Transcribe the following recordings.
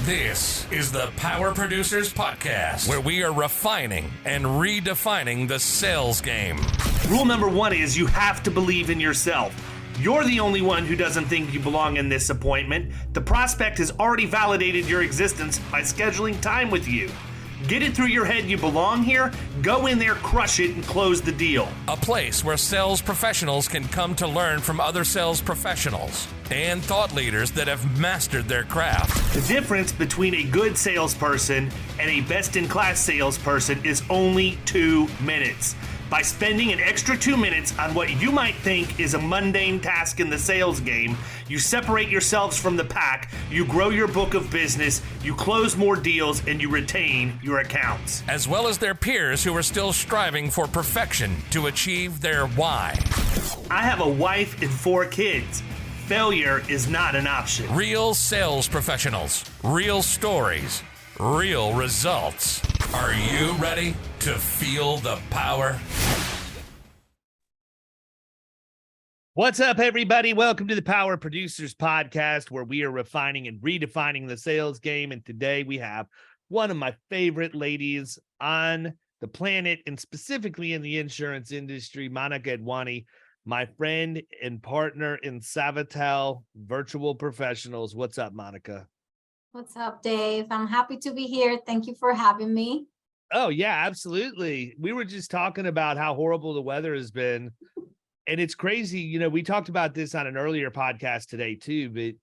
This is the Power Producers Podcast, where we are refining and redefining the sales game. Rule number one is you have to believe in yourself. You're the only one who doesn't think you belong in this appointment. The prospect has already validated your existence by scheduling time with you. Get it through your head you belong here, go in there, crush it, and close the deal. A place where sales professionals can come to learn from other sales professionals and thought leaders that have mastered their craft. The difference between a good salesperson and a best-in-class salesperson is only 2 minutes. By spending an extra 2 minutes on what you might think is a mundane task in the sales game, you separate yourselves from the pack, you grow your book of business, you close more deals, and you retain your accounts. As well as their peers who are still striving for perfection to achieve their why. I have a wife and 4 kids. Failure is not an option. Real sales professionals, real stories, real results. Are you ready to feel the power? What's up, everybody? Welcome to the Power Producers Podcast, where we are refining and redefining the sales game. And today we have one of my favorite ladies on the planet, and specifically in the insurance industry, Monica Adwani, my friend and partner in Savatel Virtual Professionals. What's up, Monica? What's up, Dave? I'm happy to be here. Thank you for having me. Oh, yeah, absolutely. We were just talking about how horrible the weather has been. And it's crazy. You know, we talked about this on an earlier podcast today, too, but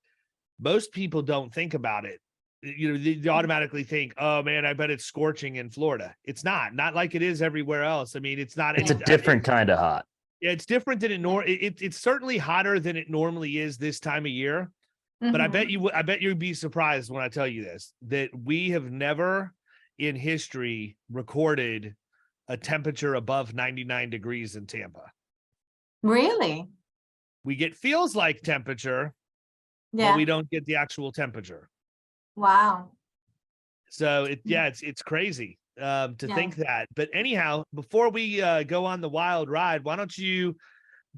most people don't think about it. You know, they automatically think, oh, man, I bet it's scorching in Florida. It's not like it is everywhere else. I mean, it's not. It's a different kind of hot. Yeah, it's different than it's certainly hotter than it normally is this time of year. But I bet you'd be surprised when I tell you this, that we have never in history recorded a temperature above 99 degrees in Tampa. Really? We get feels like temperature, Yeah. but we don't get the actual temperature. Wow. So it's crazy to think that. But anyhow, before we go on the wild ride, why don't you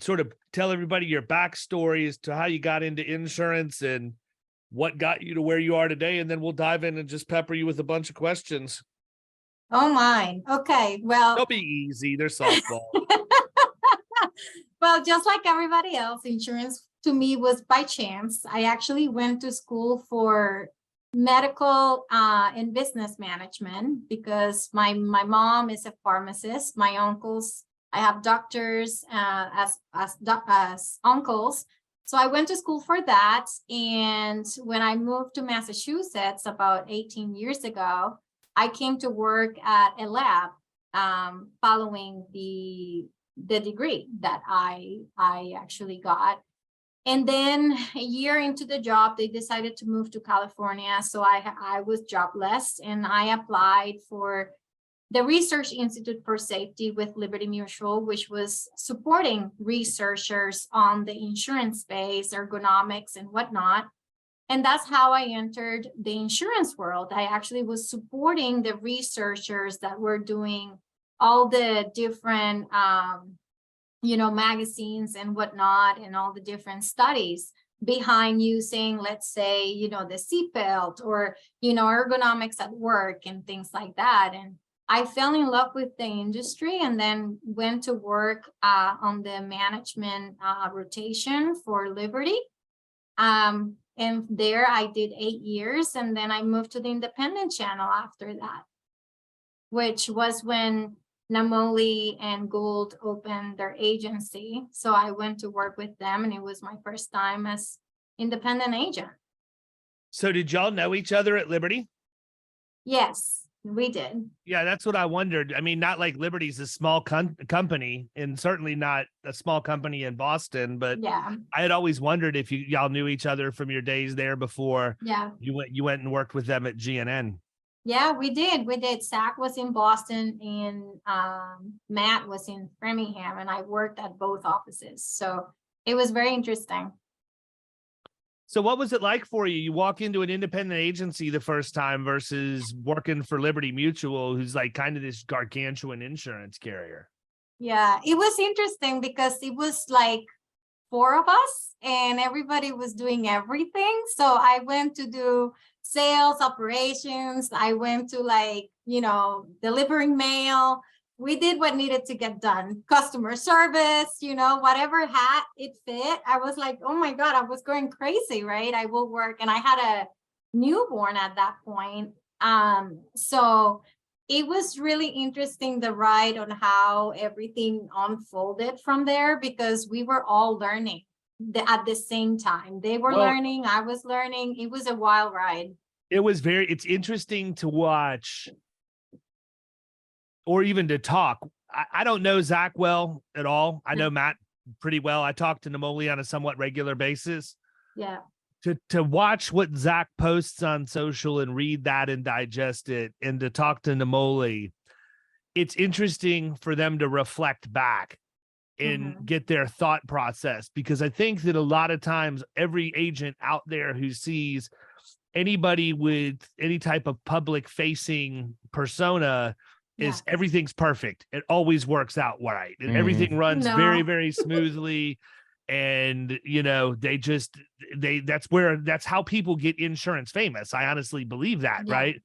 sort of tell everybody your backstory as to how you got into insurance and what got you to where you are today, and then we'll dive in and just pepper you with a bunch of questions. Oh, my. Okay. Well, They'll be easy. They're softball. well, just like everybody else, insurance to me was by chance. I actually went to school for medical and business management because my mom is a pharmacist. My uncles, I have doctors as uncles. So I went to school for that. And when I moved to Massachusetts about 18 years ago, I came to work at a lab following the degree that I actually got. And then a year into the job, they decided to move to California. So I was jobless, and I applied for the Research Institute for Safety with Liberty Mutual, which was supporting researchers on the insurance space, ergonomics and whatnot. And that's how I entered the insurance world. I actually was supporting the researchers that were doing all the different, magazines and whatnot, and all the different studies behind using, let's say, the seatbelt or, ergonomics at work and things like that. And I fell in love with the industry and then went to work on the management rotation for Liberty. And there I did 8 years, and then I moved to the independent channel after that, which was when Namoli and Gould opened their agency. So I went to work with them, and it was my first time as independent agent. So did y'all know each other at Liberty? Yes. We did. Yeah, that's what I wondered. I mean, not like Liberty's a small company, and certainly not a small company in Boston, but yeah, I had always wondered if y'all knew each other from your days there before you went and worked with them at GNN. Yeah, we did. Zach was in Boston, and Matt was in Framingham, and I worked at both offices. So it was very interesting. So what was it like for you? You walk into an independent agency the first time versus working for Liberty Mutual, who's like kind of this gargantuan insurance carrier. Yeah, it was interesting because it was like 4 of us and everybody was doing everything. So I went to do sales operations. I went to like, delivering mail. We did what needed to get done. Customer service, whatever hat it fit. I was like, oh my God, I was going crazy, right? I will work. And I had a newborn at that point. So it was really interesting, the ride on how everything unfolded from there, because we were all learning at the same time. They were learning, I was learning. It was a wild ride. It's interesting to watch or even to talk. I don't know Zach well at all. I know Matt pretty well. I talk to Namoli on a somewhat regular basis. Yeah. To watch what Zach posts on social and read that and digest it, and to talk to Namoli, it's interesting for them to reflect back and get their thought process, because I think that a lot of times every agent out there who sees anybody with any type of public facing persona is everything's perfect. It always works out right. And everything runs very, very smoothly. And, that's how people get insurance famous. I honestly believe that. Right.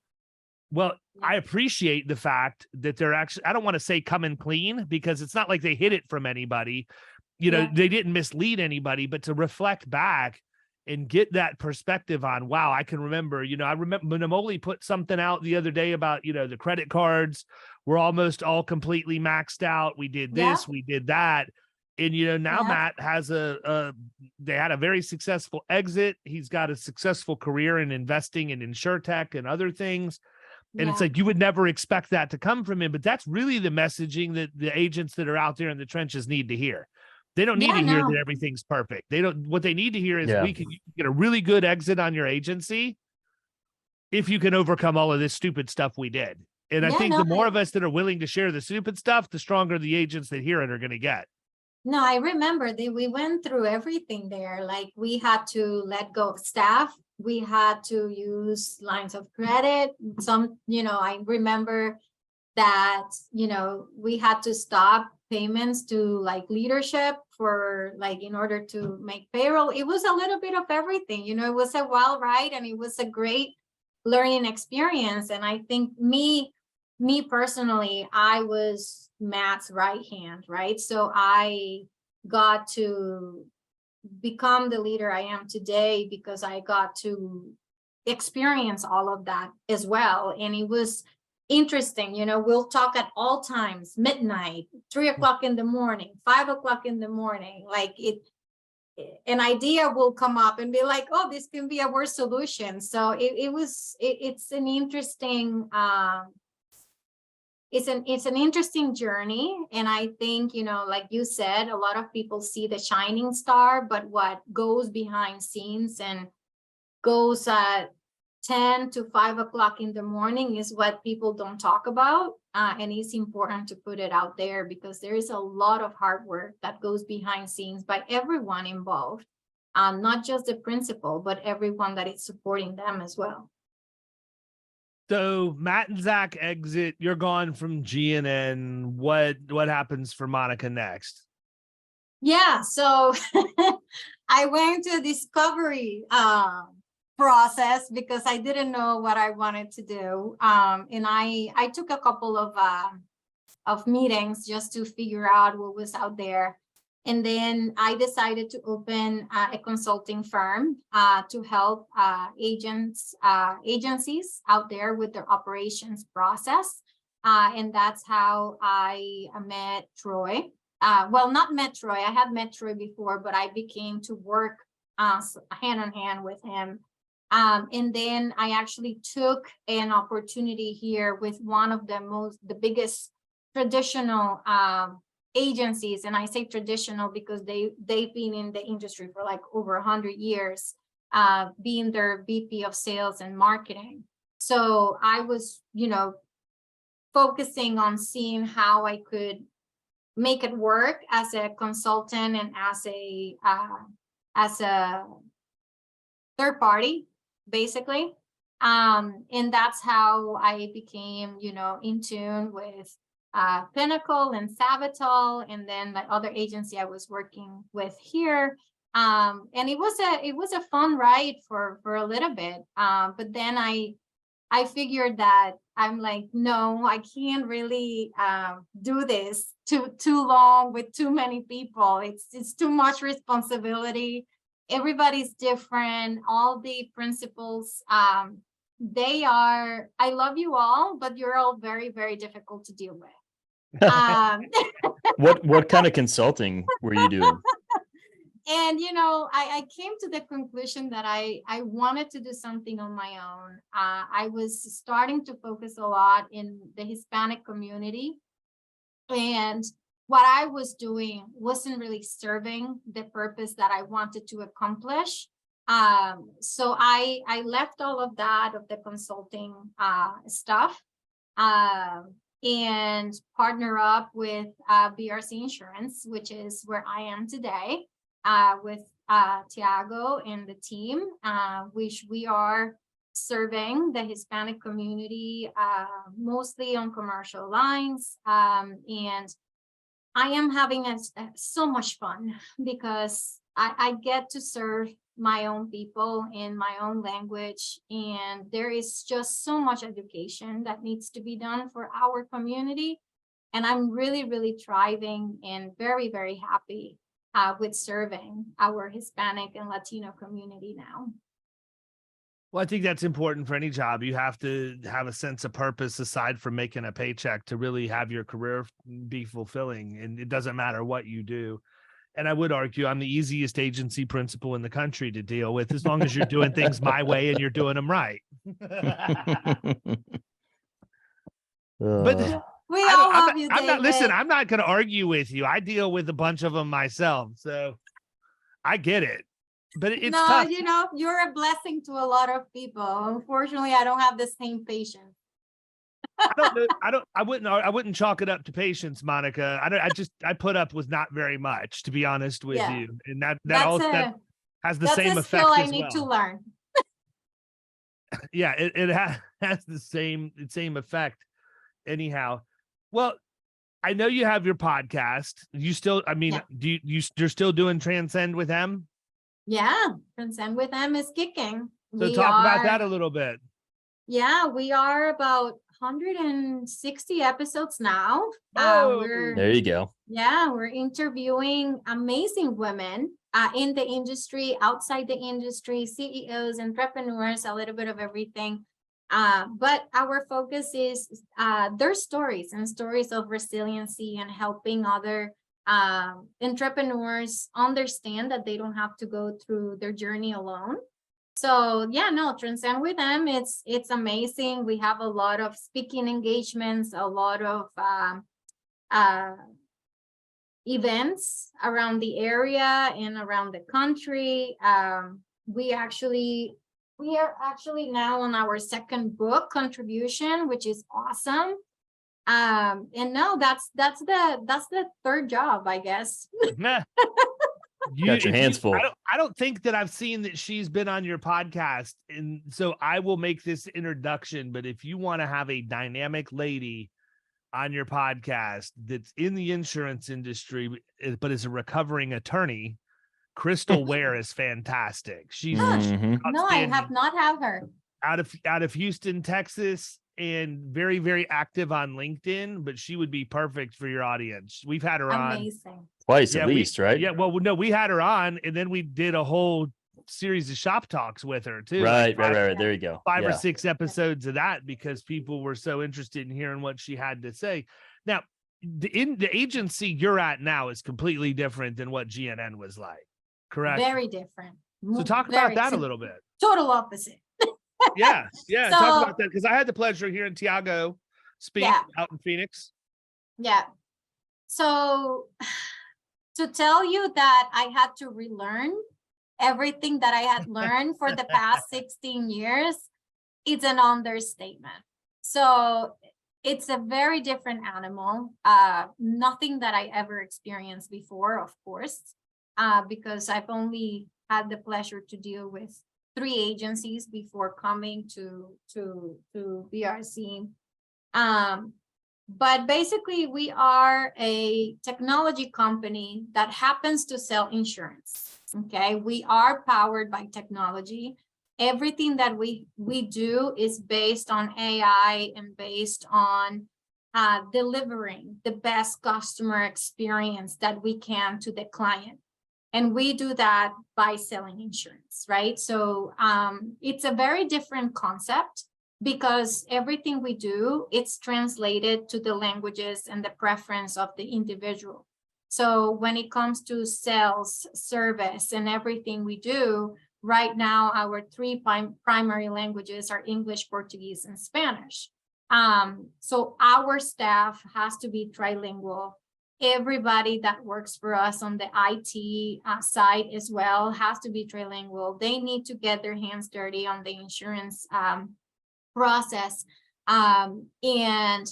Well, I appreciate the fact that they're actually, I don't want to say coming clean, because it's not like they hid it from anybody. They didn't mislead anybody, but to reflect back and get that perspective on, wow, I can remember, I remember Namoli put something out the other day about, the credit cards were almost all completely maxed out. We did this, we did that. And, now Matt has they had a very successful exit. He's got a successful career in investing in InsurTech and other things. And it's like, you would never expect that to come from him, but that's really the messaging that the agents that are out there in the trenches need to hear. They don't need to hear that everything's perfect. What they need to hear is you can get a really good exit on your agency if you can overcome all of this stupid stuff we did. And I think the more of us that are willing to share the stupid stuff, the stronger the agents that hear it are going to get. No, I remember that we went through everything there. Like, we had to let go of staff. We had to use lines of credit. I remember that, we had to stop payments to like leadership for like, in order to make payroll. It was a little bit of everything, it was a wild ride, and it was a great learning experience. And I think me personally, I was Matt's right hand, right? So I got to become the leader I am today because I got to experience all of that as well. And it was interesting, we'll talk at all times, midnight, 3 o'clock in the morning, 5 o'clock in the morning, like an idea will come up and be like, oh, this can be our solution. So it's an interesting, it's an interesting journey. And I think, like you said, a lot of people see the shining star, but what goes behind scenes and goes at 10 to 5 o'clock in the morning is what people don't talk about. And it's important to put it out there, because there is a lot of hard work that goes behind scenes by everyone involved, not just the principal, but everyone that is supporting them as well. So Matt and Zach exit, you're gone from GNN. What happens for Monica next? Yeah, so I went to discovery process because I didn't know what I wanted to do. And I took a couple of meetings just to figure out what was out there. And then I decided to open a consulting firm to help agencies out there with their operations process. And that's how I met Troy. Well, not met Troy. I had met Troy before, but I became to work hand in hand with him. And then I actually took an opportunity here with one of the biggest traditional agencies. And I say traditional because they've been in the industry for like over 100 years, being their VP of sales and marketing. So I was, focusing on seeing how I could make it work as a consultant and as a third party, basically. And that's how I became, in tune with Pinnacle and Savital, and then my other agency I was working with here. And it was a fun ride for a little bit. But then I figured that I'm like, no, I can't really do this too long with too many people. It's too much responsibility. Everybody's different. All the principals, I love you all, but you're all very, very difficult to deal with. What kind of consulting were you doing? And, I came to the conclusion that I wanted to do something on my own. I was starting to focus a lot in the Hispanic community. And what I was doing wasn't really serving the purpose that I wanted to accomplish. So I left all of that, of the consulting stuff, and partner up with BRZ Insurance, which is where I am today. With Tiago and the team, which we are serving the Hispanic community, mostly on commercial lines. And I am having so much fun because I get to serve my own people in my own language. And there is just so much education that needs to be done for our community. And I'm really, really thriving and very, very happy with serving our Hispanic and Latino community now. Well, I think that's important for any job. You have to have a sense of purpose aside from making a paycheck to really have your career be fulfilling. And it doesn't matter what you do. And I would argue I'm the easiest agency principal in the country to deal with, as long as you're doing things my way and you're doing them right. But we all love you, I'm David. Listen, I'm not going to argue with you. I deal with a bunch of them myself, so I get it. But it's tough. You're a blessing to a lot of people. Unfortunately, I don't have the same patience. I wouldn't chalk it up to patience, Monica. I put up with not very much, to be honest with you, and that has the same effect. That's a skill I need to learn. Yeah, it has the same effect. Anyhow, well, I know you have your podcast. You still, you're still doing Transcend with them? Yeah, Transcend with them is kicking. So talk about that a little bit. Yeah, we are about 160 episodes now. There you go. Yeah, we're interviewing amazing women in the industry, outside the industry, CEOs, entrepreneurs, a little bit of everything. But our focus is their stories and stories of resiliency and helping other entrepreneurs understand that they don't have to go through their journey alone. So Transcend with them, it's amazing. We have a lot of speaking engagements, a lot of events around the area and around the country. We are actually now on our second book contribution, which is awesome. And no, that's the third job, I guess. You got your hands full. I don't think that I've seen that she's been on your podcast, and so I will make this introduction. But if you want to have a dynamic lady on your podcast that's in the insurance industry, but is a recovering attorney, Crystal Ware is fantastic. She's no, I have not had her. Out of Houston, Texas, and very, very active on LinkedIn, but she would be perfect for your audience. We've had her on twice at least, right? Yeah, well, no, we had her on, and then we did a whole series of shop talks with her too. Right. There you go. 5 or 6 episodes of that because people were so interested in hearing what she had to say. Now, the agency you're at now is completely different than what GNN was like, correct? Very different. So talk about that a little bit. Total opposite. Yeah. Talk about that, because I had the pleasure of hearing Tiago speak out in Phoenix. Yeah. So to tell you that I had to relearn everything that I had learned for the past 16 years, it's an understatement. So it's a very different animal. Nothing that I ever experienced before, of course, because I've only had the pleasure to deal with 3 agencies before coming to BRZ. But basically, we are a technology company that happens to sell insurance. Okay, we are powered by technology. Everything that we do is based on AI and based on delivering the best customer experience that we can to the client. And we do that by selling insurance, right? So it's a very different concept, because everything we do, it's translated to the languages and the preference of the individual. So when it comes to sales, service, and everything we do, right now, our three primary languages are English, Portuguese, and Spanish. So our staff has to be trilingual. Everybody that works for us on the IT side as well has to be trilingual. They need to get their hands dirty on the insurance process. And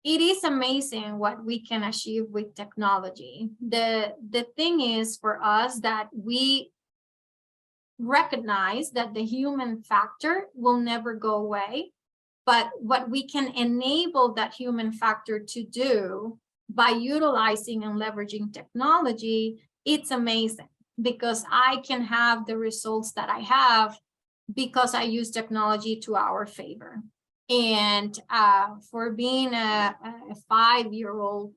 it is amazing what we can achieve with technology. The thing is for us that we recognize that the human factor will never go away, but what we can enable that human factor to do by utilizing and leveraging technology, it's amazing, because I can have the results that I have because I use technology to our favor. And for being a 5-year-old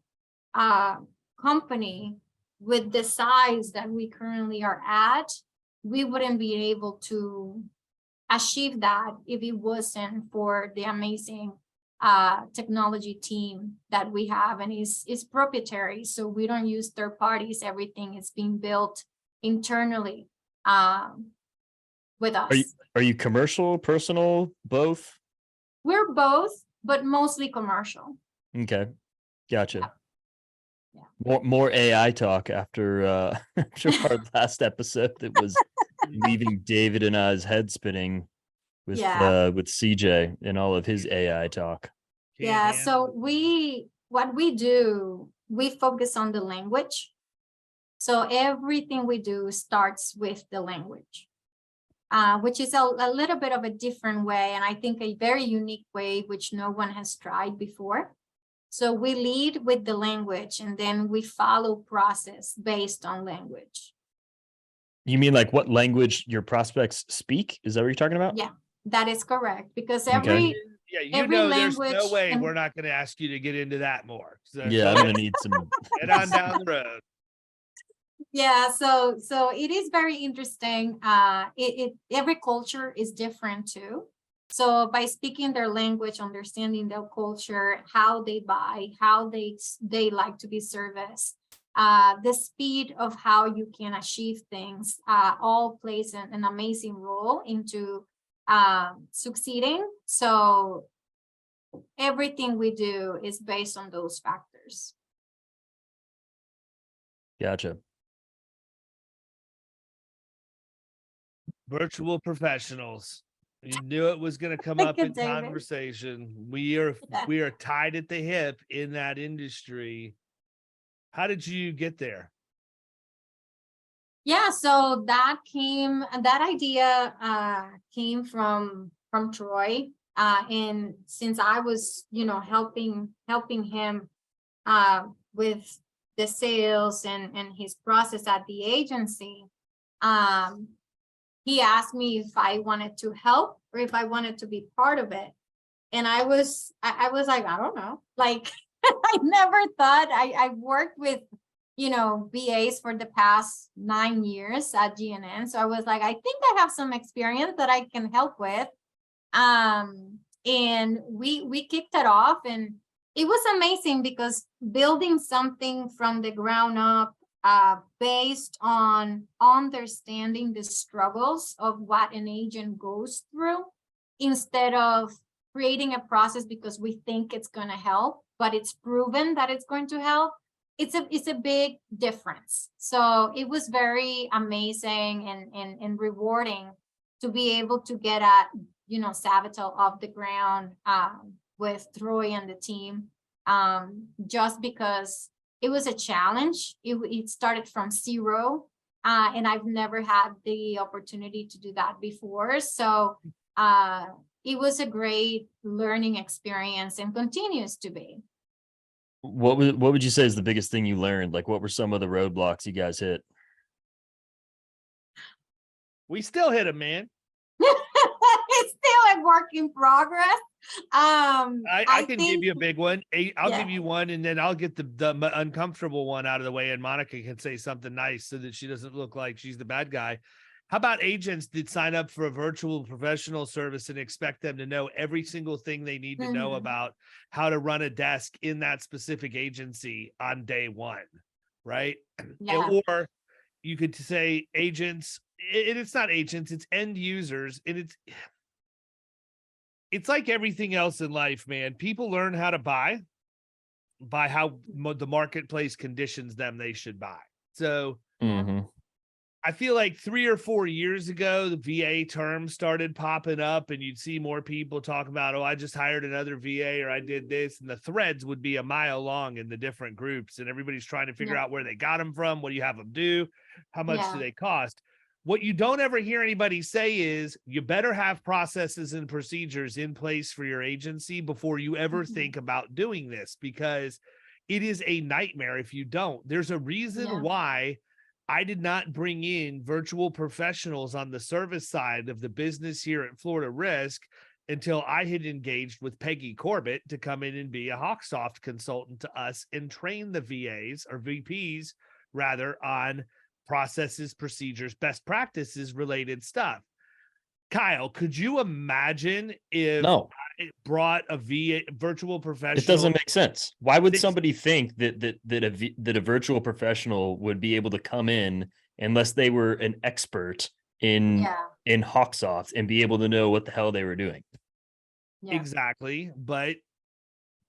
company with the size that we currently are at, we wouldn't be able to achieve that if it wasn't for the amazing technology team that we have, and is proprietary. So we don't use third parties. Everything is being built internally with us. Are you commercial, personal, both? We're both, but mostly commercial. Okay, gotcha. Yeah. More AI talk after after our last episode that was leaving David and I's head spinning with CJ and all of his AI talk. Yeah, so what we do, we focus on the language. So everything we do starts with the language, which is a little bit of a different way, and I think a very unique way, which no one has tried before. So we lead with the language, and then we follow process based on language. You mean like what language your prospects speak? Is that what you're talking about? Yeah, that is correct. Because every there's language no way we're not going to ask you to get into that more. So yeah, I'm going to need some. Get on down the road. Yeah, so it is very interesting. Every culture is different too. So by speaking their language, understanding their culture, how they buy, how they like to be serviced, the speed of how you can achieve things, all plays an amazing role into succeeding. So everything we do is based on those factors. Gotcha. Virtual professionals. You knew it was going to come up in conversation. We are tied at the hip in that industry. How did you get there? Yeah, so that idea came from Troy, and since I was, helping him with the sales and his process at the agency, he asked me if I wanted to help or if I wanted to be part of it. And I was like, I don't know. Like, I never thought. I've worked with, BAs for the past 9 years at GNN. So I was like, I think I have some experience that I can help with. And we kicked it off, and it was amazing because building something from the ground up, based on understanding the struggles of what an agent goes through, instead of creating a process because we think it's going to help, but it's proven that it's going to help. It's a big difference. So it was very amazing and rewarding to be able to get at, Savital off the ground with Troy and the team, just because it was a challenge. It started from zero, and I've never had the opportunity to do that before. So it was a great learning experience and continues to be. What would you say is the biggest thing you learned? Like, what were some of the roadblocks you guys hit? We still hit him, man. It's still a work in progress. I can give think- you a big one. I'll Yeah. give you one, and then I'll get the uncomfortable one out of the way, and Monica can say something nice so that she doesn't look like she's the bad guy. How about agents that sign up for a virtual professional service and expect them to know every single thing they need to know Mhm. about how to run a desk in that specific agency on day one, right? Yeah. Or you could say agents, and it's not agents, it's end users, and it's like everything else in life, man. People learn how to buy by how the marketplace conditions them they should buy. So Mhm. I feel like 3 or 4 years ago, the VA term started popping up, and you'd see more people talk about, oh, I just hired another VA, or I did this. And the threads would be a mile long in the different groups, and everybody's trying to figure out where they got them from. What do you have them do? How much do they cost? What you don't ever hear anybody say is you better have processes and procedures in place for your agency before you ever think about doing this, because it is a nightmare if you don't. There's a reason why I did not bring in virtual professionals on the service side of the business here at Florida Risk until I had engaged with Peggy Corbett to come in and be a Hawksoft consultant to us and train the VAs or VPs rather on processes, procedures, best practices related stuff. Kyle, could you imagine if No, it brought a VA virtual professional? it doesn't make sense. Why would somebody think that a virtual professional would be able to come in unless they were an expert in Hawksoft and be able to know what the hell they were doing? Exactly, but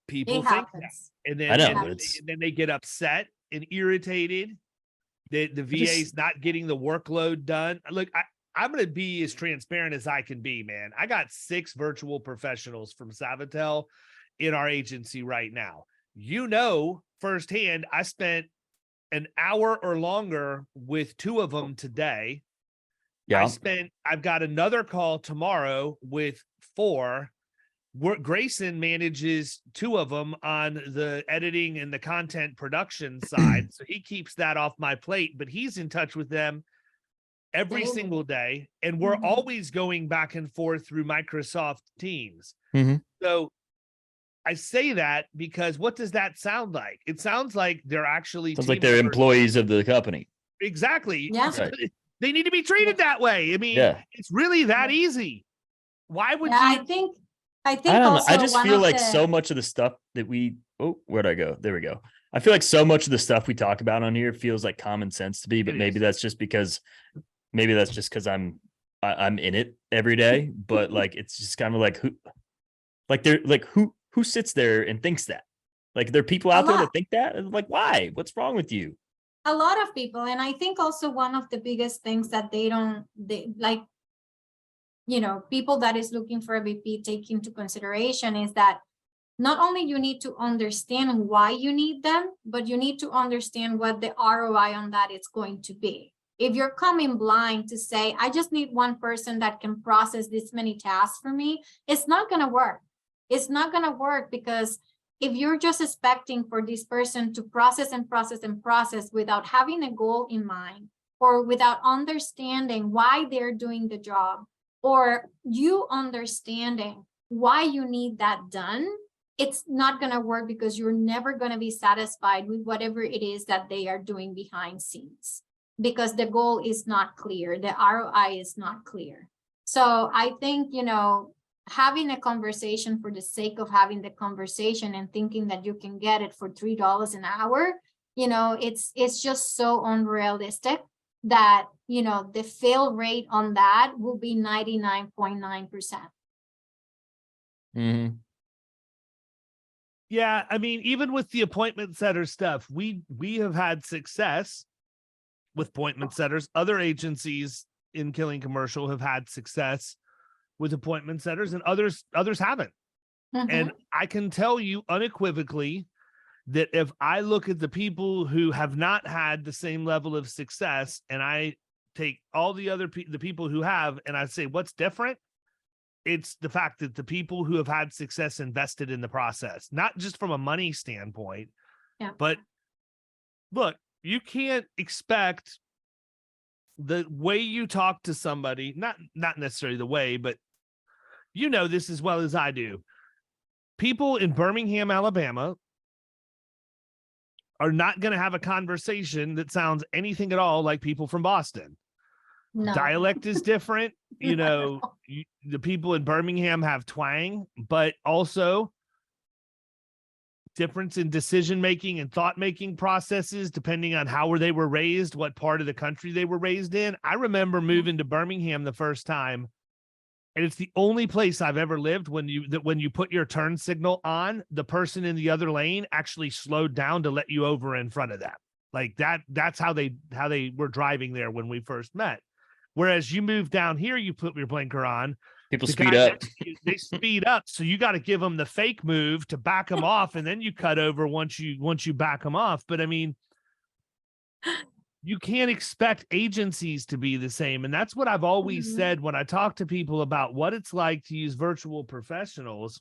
people It think happens. that, and then I know, and but then they get upset and irritated that the VA's not getting the workload done. Look, I'm going to be as transparent as I can be, man. I got 6 virtual professionals from Savatel in our agency right now. You know, firsthand, I spent an hour or longer with 2 of them today. Yeah. I've got another call tomorrow with 4. Grayson manages 2 of them on the editing and the content production side. So he keeps that off my plate, but he's in touch with them every single day. And we're always going back and forth through Microsoft Teams. So I say that because what does that sound like? It sounds like they're actually they're employees of the company. Exactly. Yeah. Right. They need to be treated that way. I mean, it's really that easy. Why would you? I think I don't know. also I just one feel of like the- so much of the stuff that where'd I go? There we go. I feel like so much of the stuff we talk about on here feels like common sense to me, but maybe that's just because I'm in it every day. But like, it's just kind of like who sits there and thinks that? Like, there are people out there that think that, and like, why? What's wrong with you? A lot of people, and I think also one of the biggest things that they like, people that is looking for a VP take into consideration is that not only you need to understand why you need them, but you need to understand what the ROI on that is going to be. If you're coming blind to say, I just need one person that can process this many tasks for me, it's not going to work. It's not going to work, because if you're just expecting for this person to process and process and process without having a goal in mind, or without understanding why they're doing the job, or you understanding why you need that done, it's not going to work, because you're never going to be satisfied with whatever it is that they are doing behind scenes, because the goal is not clear, the ROI is not clear. So I think, having a conversation for the sake of having the conversation and thinking that you can get it for $3 an hour, it's just so unrealistic that, the fail rate on that will be 99.9%. Yeah, I mean, even with the appointment setter stuff, we have had success with appointment setters. Other agencies in Killing Commercial have had success with appointment setters, and others haven't. And I can tell you unequivocally that if I look at the people who have not had the same level of success, and I take all the other the people who have, and I say, what's different? it's the fact that the people who have had success invested in the process, not just from a money standpoint, but look, you can't expect the way you talk to somebody, not necessarily the way, but you know this as well as I do. People in Birmingham, Alabama are not going to have a conversation that sounds anything at all like people from Boston. No. Dialect is different. You know, the people in Birmingham have twang, but also difference in decision-making and thought-making processes, depending on how they were raised, what part of the country they were raised in. I remember moving to Birmingham the first time, and it's the only place I've ever lived when you put your turn signal on, the person in the other lane actually slowed down to let you over in front of them. Like that's how they were driving there when we first met. Whereas you move down here, you put your blinker on. People speed up. They speed up, so you got to give them the fake move to back them off, and then you cut over once you back them off. But I mean, you can't expect agencies to be the same, and that's what I've always said when I talk to people about what it's like to use virtual professionals.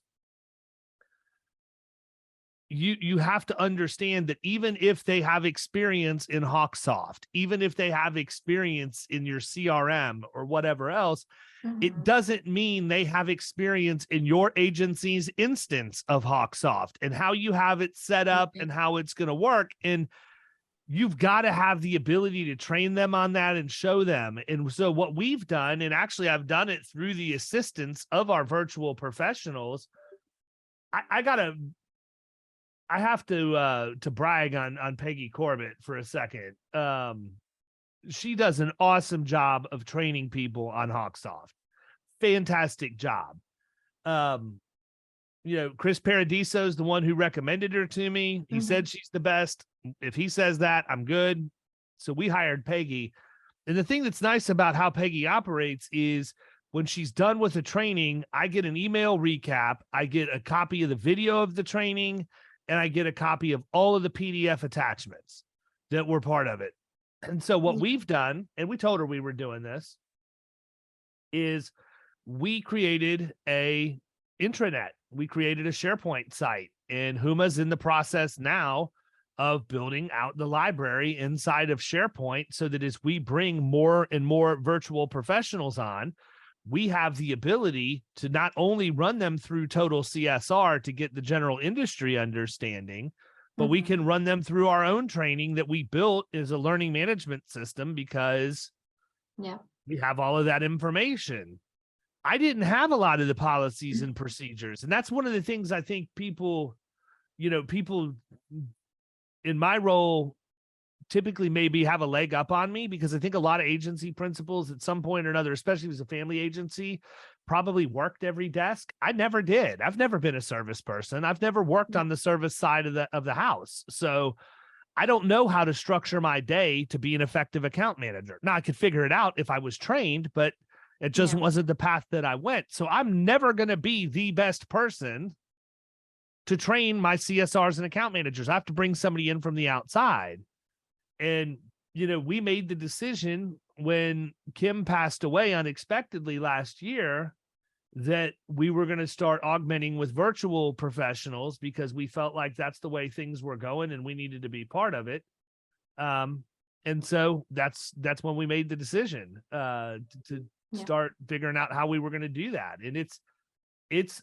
You have to understand that even if they have experience in HawkSoft, even if they have experience in your CRM or whatever else, it doesn't mean they have experience in your agency's instance of HawkSoft and how you have it set up and how it's going to work. And you've got to have the ability to train them on that and show them. And so what we've done, and actually I've done it through the assistance of our virtual professionals, I have to brag on Peggy Corbett for a second. She does an awesome job of training people on HawkSoft. Fantastic job. Chris Paradiso is the one who recommended her to me. He said she's the best. If he says that, I'm good. So we hired Peggy. And the thing that's nice about how Peggy operates is when she's done with the training, I get an email recap. I get a copy of the video of the training, and I get a copy of all of the PDF attachments that were part of it. And so what we've done, and we told her we were doing this, is we created a intranet. We created a SharePoint site, and Huma's in the process now of building out the library inside of SharePoint so that as we bring more and more virtual professionals on, we have the ability to not only run them through total CSR to get the general industry understanding, but we can run them through our own training that we built as a learning management system because we have all of that information. I didn't have a lot of the policies and procedures. And that's one of the things I think people in my role typically maybe have a leg up on me, because I think a lot of agency principals at some point or another, especially if it's a family agency, probably worked every desk. I never did. I've never been a service person. I've never worked on the service side of the house. So I don't know how to structure my day to be an effective account manager. Now I could figure it out if I was trained, but it just wasn't the path that I went. So I'm never going to be the best person to train my CSRs and account managers. I have to bring somebody in from the outside. And, we made the decision when Kim passed away unexpectedly last year that we were going to start augmenting with virtual professionals because we felt like that's the way things were going and we needed to be part of it. And so that's when we made the decision to start figuring out how we were going to do that. And it's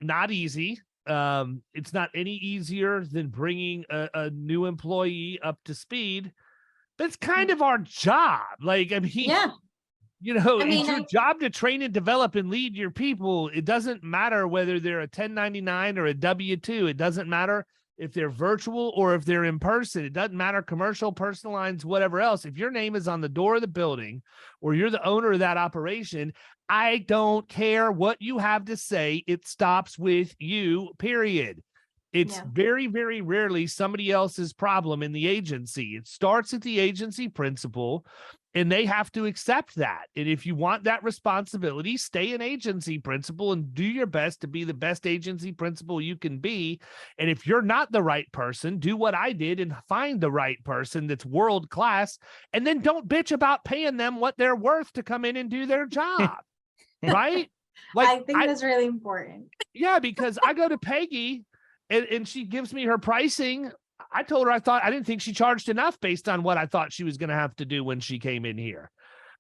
not easy. It's not any easier than bringing a new employee up to speed, but it's kind of our job. Like, I mean, it's your job to train and develop and lead your people. It doesn't matter whether they're a 1099 or a W-2. It doesn't matter if they're virtual or if they're in person. It doesn't matter, commercial, personal lines, whatever else. If your name is on the door of the building or you're the owner of that operation, I don't care what you have to say. It stops with you, period. It's very, very rarely somebody else's problem in the agency. It starts at the agency principal, and they have to accept that. And if you want that responsibility, stay an agency principal and do your best to be the best agency principal you can be. And if you're not the right person, do what I did and find the right person that's world class, and then don't bitch about paying them what they're worth to come in and do their job. Right? Like, I think that's really important. Yeah, because I go to Peggy and she gives me her pricing. I told her I didn't think she charged enough based on what I thought she was going to have to do when she came in here.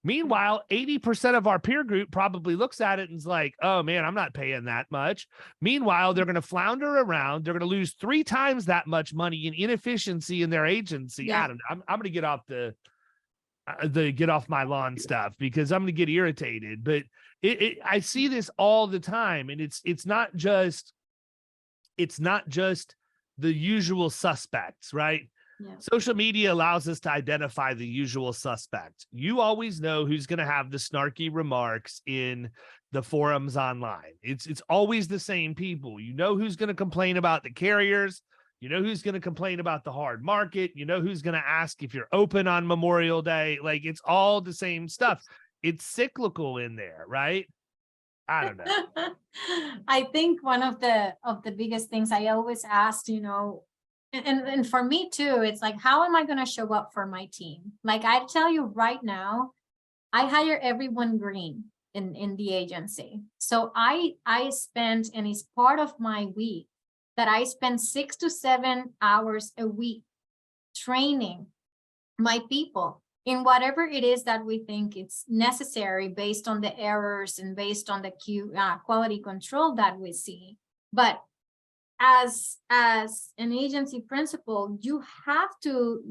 Meanwhile, 80% of our peer group probably looks at it and is like, oh man, I'm not paying that much. Meanwhile, they're going to flounder around. They're going to lose 3 times that much money in inefficiency in their agency. Yeah. I don't know. I'm going to get off the get off my lawn stuff because I'm going to get irritated. But I see this all the time, and it's not just the usual suspects, right? Yeah. Social media allows us to identify the usual suspect. You always know who's going to have the snarky remarks in the forums online. It's always the same people. You know who's going to complain about the carriers. You know who's going to complain about the hard market. You know who's going to ask if you're open on Memorial Day. Like, it's all the same stuff. It's cyclical in there, right? I don't know. I think one of the biggest things I always asked, and for me too, it's like, how am I going to show up for my team? Like, I tell you right now, I hire everyone green in the agency. So I spend, and it's part of my week, that I spend 6 to 7 hours a week training my people in whatever it is that we think it's necessary based on the errors and based on the quality control that we see. But as an agency principal, you have to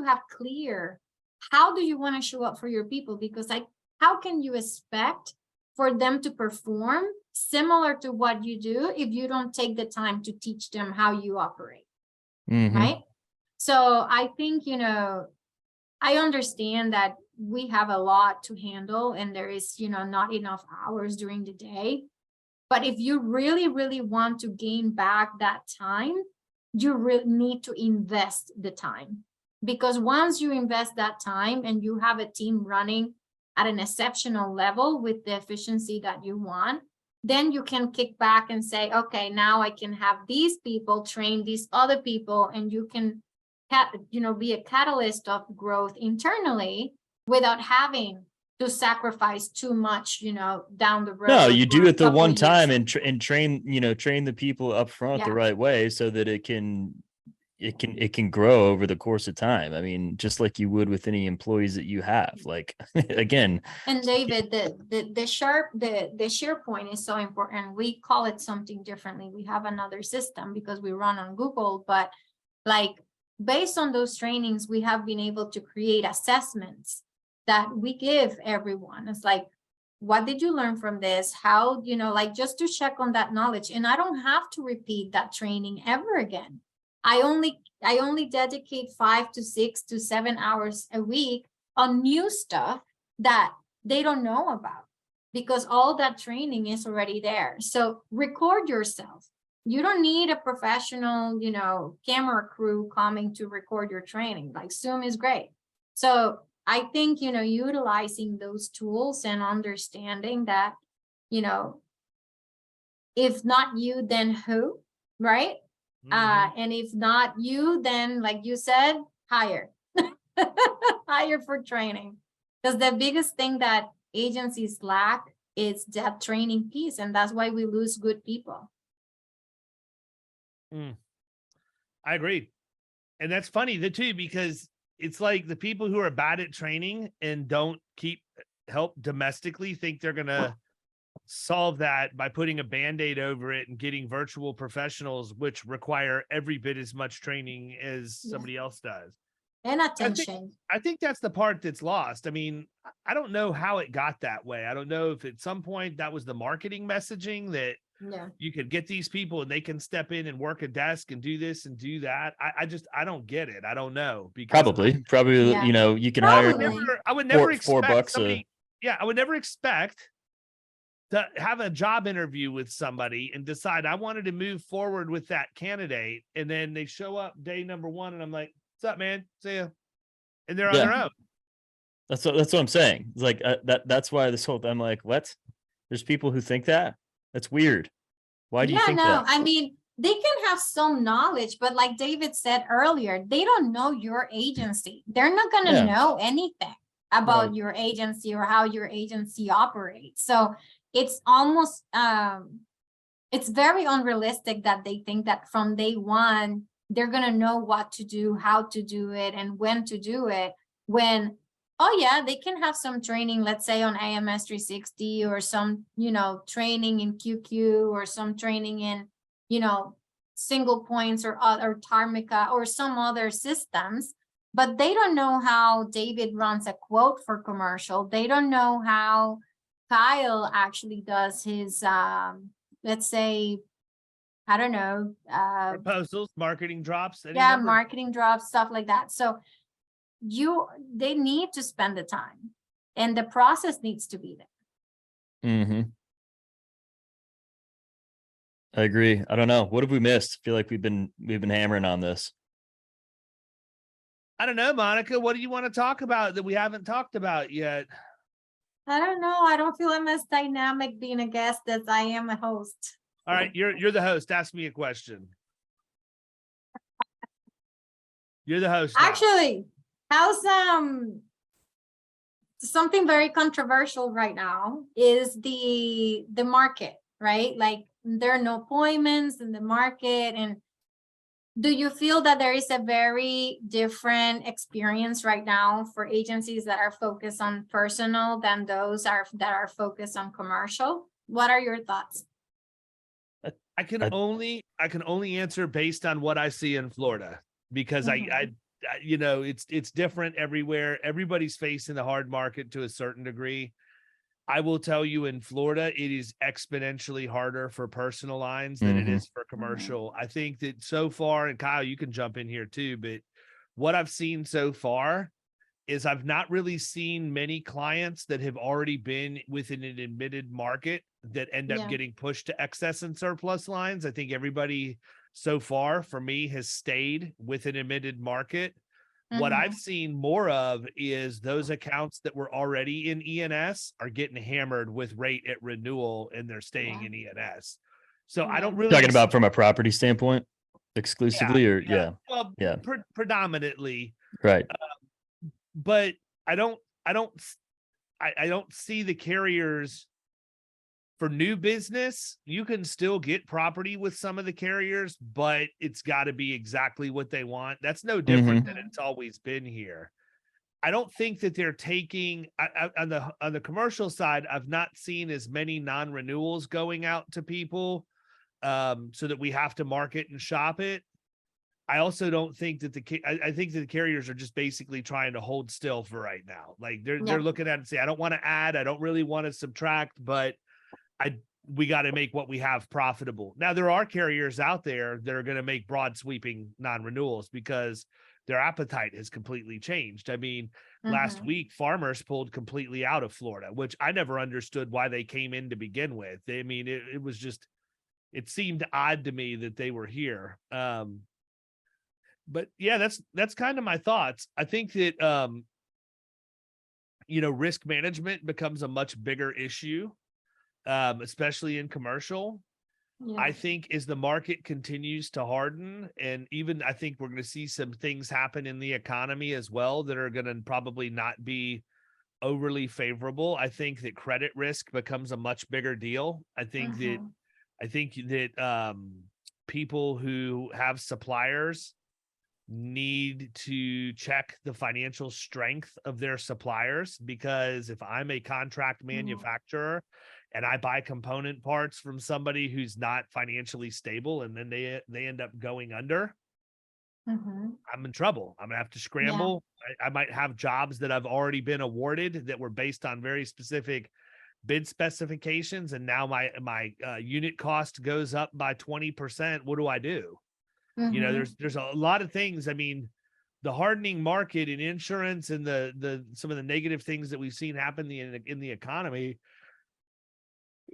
have clear, how do you want to show up for your people? Because how can you expect for them to perform similar to what you do if you don't take the time to teach them how you operate? Right? So I think, I understand that we have a lot to handle and there is, not enough hours during the day. But if you really, really want to gain back that time, you really need to invest the time. Because once you invest that time and you have a team running at an exceptional level with the efficiency that you want, then you can kick back and say, okay, now I can have these people train these other people, and you can, be a catalyst of growth internally without having to sacrifice too much, down the road. No, you do it the one time years. and train the people up front the right way so that it can grow over the course of time. I mean, just like you would with any employees that you have, like, again. And David, the SharePoint is so important. We call it something differently. We have another system because we run on Google, but like, based on those trainings, we have been able to create assessments that we give everyone. It's like, what did you learn from this? How, just to check on that knowledge. And I don't have to repeat that training ever again. I only dedicate 5 to 6 to 7 hours a week on new stuff that they don't know about, because all that training is already there. So record yourself. You don't need a professional, camera crew coming to record your training. Like, Zoom is great. So I think, utilizing those tools and understanding that, if not you, then who, right? And if not you, then, like you said, hire. Hire for training. Because the biggest thing that agencies lack is that training piece. And that's why we lose good people. I agree. And that's funny too, because it's like the people who are bad at training and don't help domestically think they're going to solve that by putting a Band-Aid over it and getting virtual professionals, which require every bit as much training as somebody else does. And attention. I think that's the part that's lost. I mean, I don't know how it got that way. I don't know if at some point that was the marketing messaging that you could get these people and they can step in and work a desk and do this and do that. I don't get it. I don't know. Because Probably, you can hire. I would never expect $4 somebody. I would never expect to have a job interview with somebody and decide I wanted to move forward with that candidate. And then they show up day number 1 and I'm like, what's up, man? See ya. And they're on their own. That's what I'm saying. It's like, that's why this whole, I'm like, what? There's people who think that? That's weird. Why do you think that? I mean, they can have some knowledge, but like David said earlier, they don't know your agency. They're not going to know anything about your agency or how your agency operates. So it's almost it's very unrealistic that they think that from day one they're gonna know what to do, how to do it, and when to do it. When, oh yeah, they can have some training, let's say on AMS 360, or some, training in QQ, or some training in, single points or Tarmica or some other systems, but they don't know how David runs a quote for commercial. They don't know how Kyle actually does his, let's say, I don't know, Proposals, marketing drops. marketing drops, stuff like that. So they need to spend the time, and the process needs to be there. Mm-hmm. I agree. I don't know. What have we missed? I feel like we've been hammering on this. I don't know, Monica. What do you want to talk about that we haven't talked about yet? I don't know. I don't feel I'm as dynamic being a guest as I am a host. All right, you're the host. Ask me a question. You're the host now. Actually, how's something very controversial right now is the market, right? Like, there are no appointments in the market. And do you feel that there is a very different experience right now for agencies that are focused on personal than those that are focused on commercial? What are your thoughts? I can only answer based on what I see in Florida, because I it's different everywhere. Everybody's facing the hard market to a certain degree. I will tell you, in Florida, it is exponentially harder for personal lines than it is for commercial. I think that so far, and Kyle, you can jump in here too, but what I've seen so far is I've not really seen many clients that have already been within an admitted market that end up getting pushed to excess and surplus lines. I think everybody so far, for me, has stayed with an admitted market. What I've seen more of is those accounts that were already in ENS are getting hammered with rate at renewal, and they're staying in ENS. So I don't really talking about from a property standpoint exclusively, Well, predominantly, right. But I don't see the carriers. For new business, you can still get property with some of the carriers, but it's got to be exactly what they want. That's no different than it's always been here. I don't think that they're taking on the commercial side. I've not seen as many non-renewals going out to people, so that we have to market and shop it. I also don't think that I think that the carriers are just basically trying to hold still for right now. Like they're looking at it and say, I don't want to add, I don't really want to subtract, but we got to make what we have profitable. Now, there are carriers out there that are going to make broad sweeping non-renewals because their appetite has completely changed. I mean, last week, Farmers pulled completely out of Florida, which I never understood why they came in to begin with. I mean, it was just, it seemed odd to me that they were here. But yeah, that's kind of my thoughts. I think that, risk management becomes a much bigger issue. Especially in commercial. I think as the market continues to harden, and even I think we're going to see some things happen in the economy as well that are going to probably not be overly favorable. I think that credit risk becomes a much bigger deal. I think that people who have suppliers need to check the financial strength of their suppliers, because if I'm a contract manufacturer and I buy component parts from somebody who's not financially stable, and then they end up going under, I'm in trouble. I'm gonna have to scramble. I might have jobs that I've already been awarded that were based on very specific bid specifications, and now my unit cost goes up by 20%. What do I do? There's a lot of things. I mean, the hardening market in insurance and the some of the negative things that we've seen happen in the economy,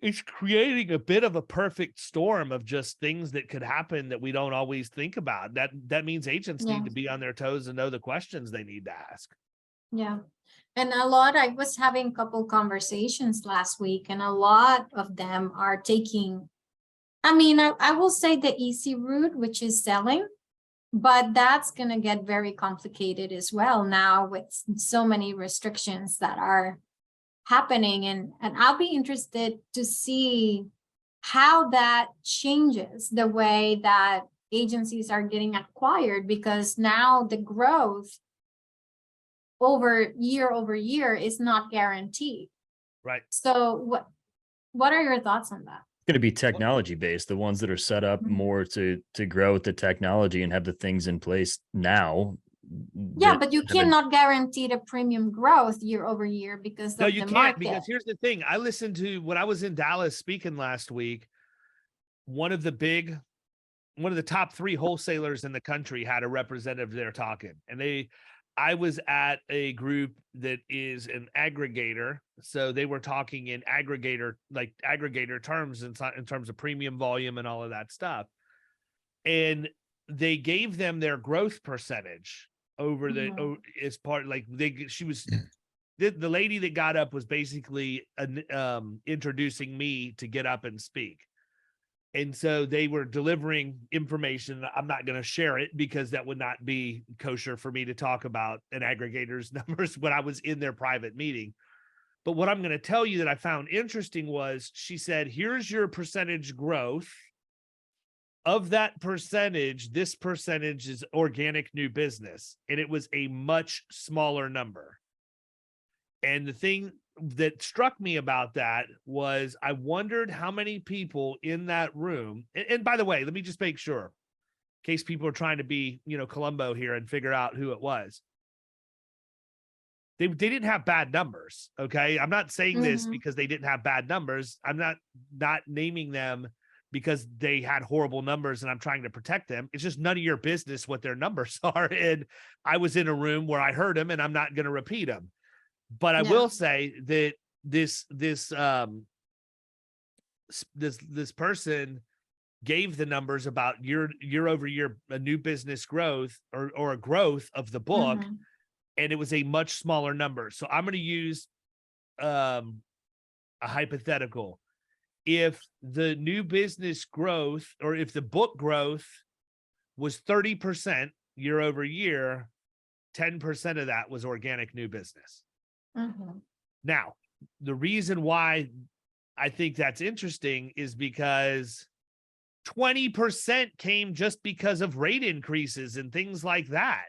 it's creating a bit of a perfect storm of just things that could happen that we don't always think about. That means agents need to be on their toes and know the questions they need to ask. Yeah. And I was having a couple conversations last week, and a lot of them are taking, I will say the easy route, which is selling, but that's going to get very complicated as well now with so many restrictions that are happening, and I'll be interested to see how that changes the way that agencies are getting acquired, because now the growth over year is not guaranteed. Right. So what are your thoughts on that? Going to be technology based, the ones that are set up more to grow with the technology and have the things in place now. Yeah, but you cannot guarantee the premium growth year over year because no, of you the can't, market. because here's the thing. I listened to, when I was in Dallas speaking last week, one of the top 3 wholesalers in the country had a representative there talking, and I was at a group that is an aggregator. So they were talking in aggregator terms in terms of premium volume and all of that stuff. And they gave them their growth percentage over as part, like the lady that got up was basically introducing me to get up and speak. And so they were delivering information. I'm not going to share it because that would not be kosher for me to talk about an aggregator's numbers when I was in their private meeting. But what I'm going to tell you that I found interesting was, she said, here's your percentage growth. Of that percentage, this percentage is organic new business. And it was a much smaller number. And the thing that struck me about that was, I wondered how many people in that room, and by the way, let me just make sure, in case people are trying to be, Columbo here and figure out who it was. They didn't have bad numbers. Okay. I'm not saying this because they didn't have bad numbers. I'm not naming them because they had horrible numbers and I'm trying to protect them. It's just none of your business what their numbers are. And I was in a room where I heard them, and I'm not going to repeat them. But I will say that this person gave the numbers about year over year, a new business growth or a growth of the book, and it was a much smaller number. So I'm going to use a hypothetical. If the new business growth, or if the book growth was 30% year over year, 10% of that was organic new business. Now, the reason why I think that's interesting is because 20% came just because of rate increases and things like that.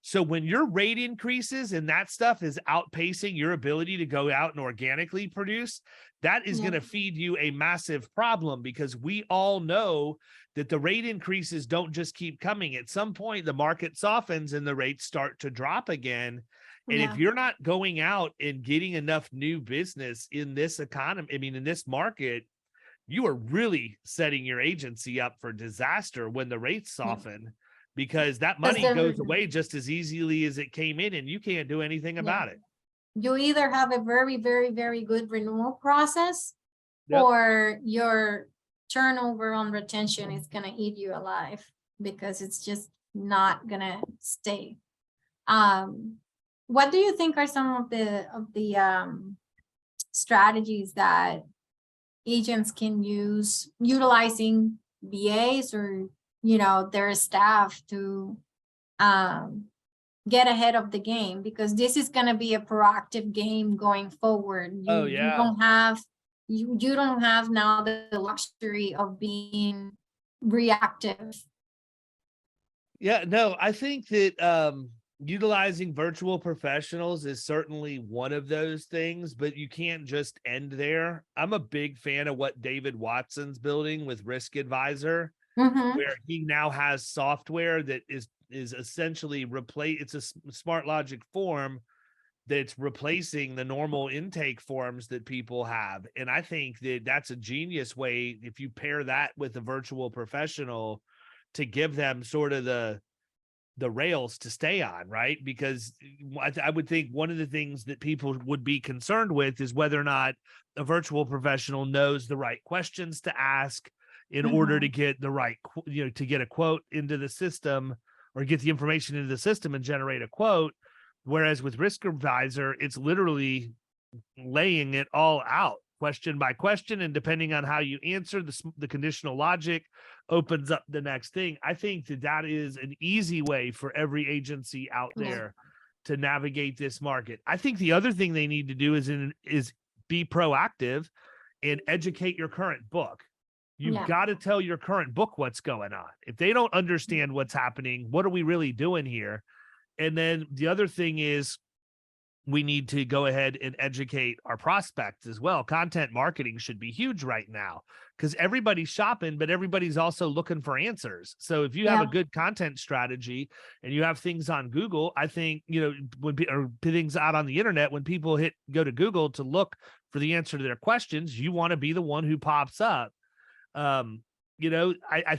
So when your rate increases and that stuff is outpacing your ability to go out and organically produce, that is going to feed you a massive problem, because we all know that the rate increases don't just keep coming. At some point, the market softens and the rates start to drop again. And if you're not going out and getting enough new business in this economy, in this market, you are really setting your agency up for disaster when the rates soften, because that money goes away just as easily as it came in, and you can't do anything about it. You either have a very, very, very good renewal process, or your turnover on retention is going to eat you alive, because it's just not going to stay. What do you think are some of the strategies that agents can use utilizing VAs or their staff to get ahead of the game? Because this is going to be a proactive game going forward. You don't have now the luxury of being reactive. I think that utilizing virtual professionals is certainly one of those things, but you can't just end there. I'm a big fan of what David Watson's building with Risk Advisor, where he now has software that is essentially it's a smart logic form that's replacing the normal intake forms that people have. And I think that that's a genius way, if you pair that with a virtual professional, to give them sort of the rails to stay on, right? Because I would think one of the things that people would be concerned with is whether or not a virtual professional knows the right questions to ask in order to get the right, to get a quote into the system, or get the information into the system and generate a quote. Whereas with Risk Advisor, it's literally laying it all out, question by question, and depending on how you answer, the conditional logic opens up the next thing. I think that is an easy way for every agency out there to navigate this market. I think the other thing they need to do is be proactive and educate your current book. You've got to tell your current book what's going on. If they don't understand what's happening, what are we really doing here? And then the other thing is we need to go ahead and educate our prospects as well. Content marketing should be huge right now because everybody's shopping, but everybody's also looking for answers. So if you have a good content strategy and you have things on Google, I think, when or things out on the internet, when people go to Google to look for the answer to their questions, you want to be the one who pops up. I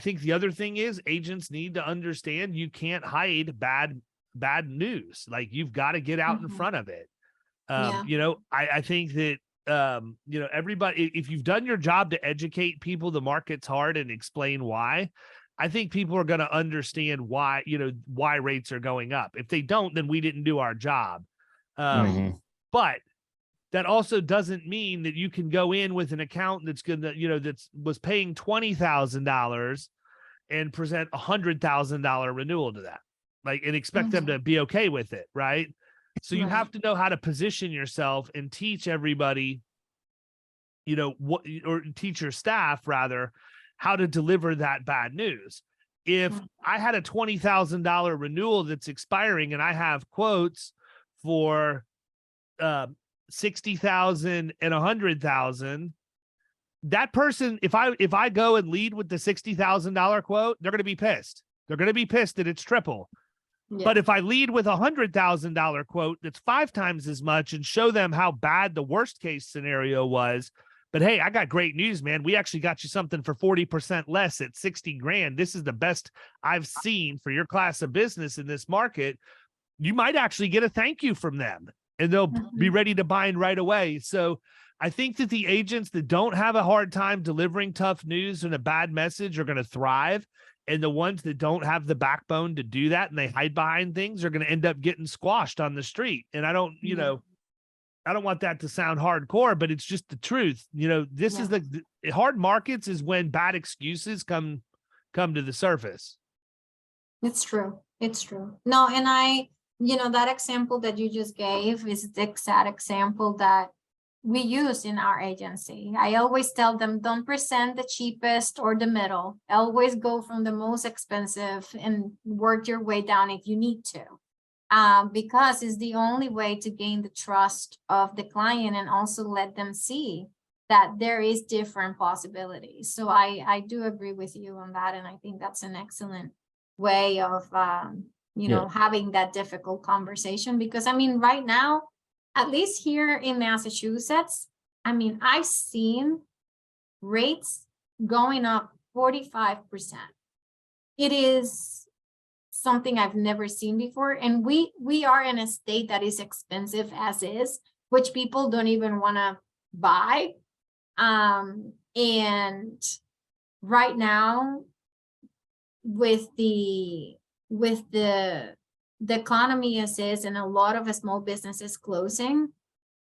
think the other thing is agents need to understand you can't hide bad news. Like you've got to get out in front of it. I think that, everybody, if you've done your job to educate people, the market's hard and explain why, I think people are going to understand why rates are going up. If they don't, then we didn't do our job. But that also doesn't mean that you can go in with an account that's going to, was paying $20,000 and present $100,000 renewal to that, and expect them to be okay with it. Right. So you have to know how to position yourself and teach everybody, or teach your staff rather, how to deliver that bad news. If I had a $20,000 renewal that's expiring and I have quotes for, 60,000 and 100,000, that person, if I go and lead with the $60,000 quote, they're going to be pissed. They're going to be pissed that it's triple. But if I lead with $100,000 quote, that's 5 times as much and show them how bad the worst case scenario was. But hey, I got great news, man. We actually got you something for 40% less at 60 grand. This is the best I've seen for your class of business in this market. You might actually get a thank you from them. And they'll be ready to bind right away. So I think that the agents that don't have a hard time delivering tough news and a bad message are going to thrive. And the ones that don't have the backbone to do that and they hide behind things are going to end up getting squashed on the street. And I don't, I don't want that to sound hardcore, but it's just the truth. This is the hard markets is when bad excuses come to the surface. It's true. It's true. No, and that example that you just gave is the exact example that we use in our agency. I always tell them, don't present the cheapest or the middle. Always go from the most expensive and work your way down if you need to, because it's the only way to gain the trust of the client and also let them see that there is different possibilities. So I do agree with you on that. And I think that's an excellent way of, having that difficult conversation, because right now, at least here in Massachusetts, I've seen rates going up 45%. It is something I've never seen before. And we are in a state that is expensive as is, which people don't even want to buy. And right now, with the economy as is and a lot of small businesses closing,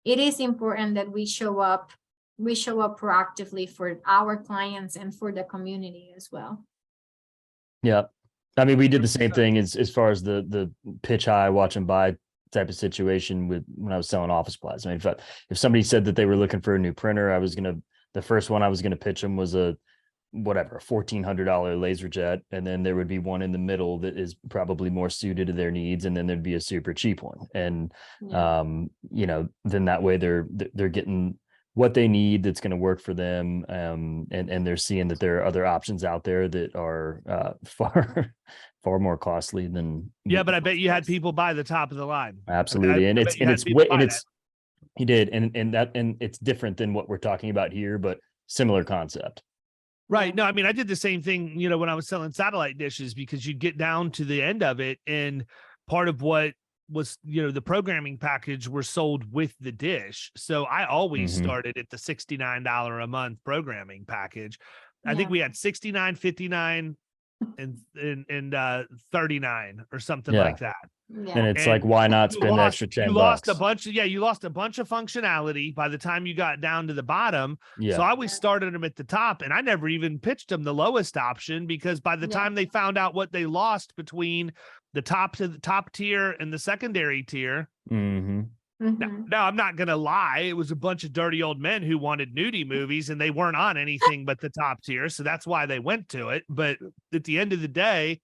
it is important that we show up proactively for our clients and for the community as well. Yeah. We did the same thing as far as the pitch high, watch and buy type of situation when I was selling office supplies. If somebody said that they were looking for a new printer, the first one I was going to pitch them was a $1,400 LaserJet, and then there would be one in the middle that is probably more suited to their needs, and then there'd be a super cheap one. And then that way they're getting what they need that's going to work for them, and they're seeing that there are other options out there that are far more costly than. Yeah, but I bet you had people buy the top of the line. Absolutely, and it's you did, and it's different than what we're talking about here, but similar concept. Right. No, I did the same thing, when I was selling satellite dishes, because you get down to the end of it and part of what was, the programming package were sold with the dish. So I always started at the $69 a month programming package. I think we had 69, 59 and 39 or something like that. Yeah. And it's like, why not spend the extra $10? You lost a bunch of functionality by the time you got down to the bottom. Yeah. So I always started them at the top, and I never even pitched them the lowest option, because by the time they found out what they lost between the top to the top tier and the secondary tier. Mm-hmm. Now, I'm not going to lie. It was a bunch of dirty old men who wanted nudie movies and they weren't on anything but the top tier. So that's why they went to it. But at the end of the day,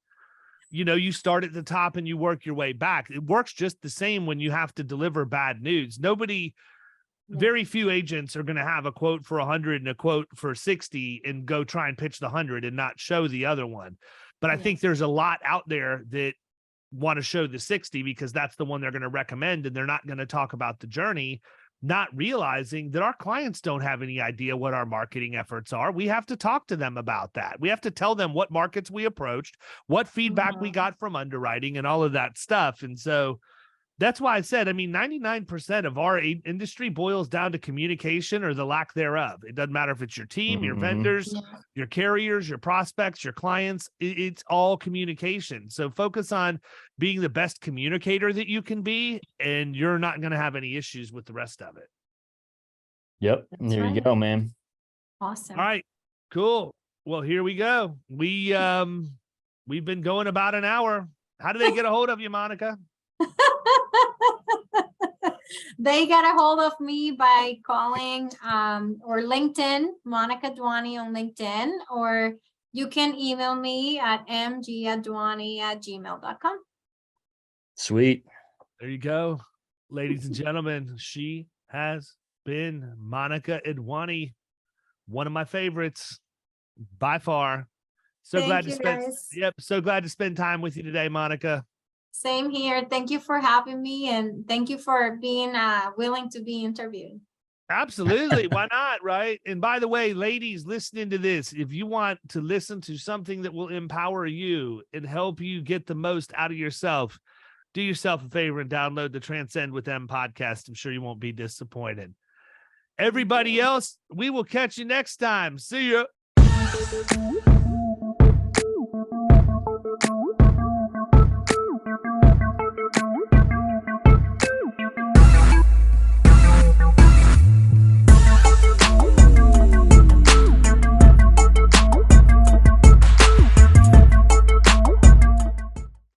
you start at the top and you work your way back. It works just the same when you have to deliver bad news. Very few agents are going to have a quote for 100 and a quote for 60 and go try and pitch the 100 and not show the other one. But I think there's a lot out there that want to show the 60 because that's the one they're going to recommend, and they're not going to talk about the journey, not realizing that our clients don't have any idea what our marketing efforts are. We have to talk to them about that. We have to tell them what markets we approached, what feedback we got from underwriting, and all of that stuff. And so that's why I said, 99% of our industry boils down to communication or the lack thereof. It doesn't matter if it's your team, your vendors, your carriers, your prospects, your clients. It's all communication. So focus on being the best communicator that you can be, and you're not going to have any issues with the rest of it. Yep. There you go, man. Awesome. All right, cool. Well, here we go. We've been going about an hour. How do they get a hold of you, Monica? They get a hold of me by calling or LinkedIn, Monica Adwani on LinkedIn, or you can email me at mgadwani@gmail.com. Sweet. There you go. Ladies and gentlemen, she has been Monica Adwani, one of my favorites by far. So Thank glad to you, spend guys. so glad to spend time with you today, Monica. Same here. Thank you for having me, and thank you for being willing to be interviewed. Absolutely. Why not? Right. And by the way, ladies listening to this, if you want to listen to something that will empower you and help you get the most out of yourself, do yourself a favor and download the Transcend with Them podcast. I'm sure you won't be disappointed. Everybody else, we will catch you next time. See ya.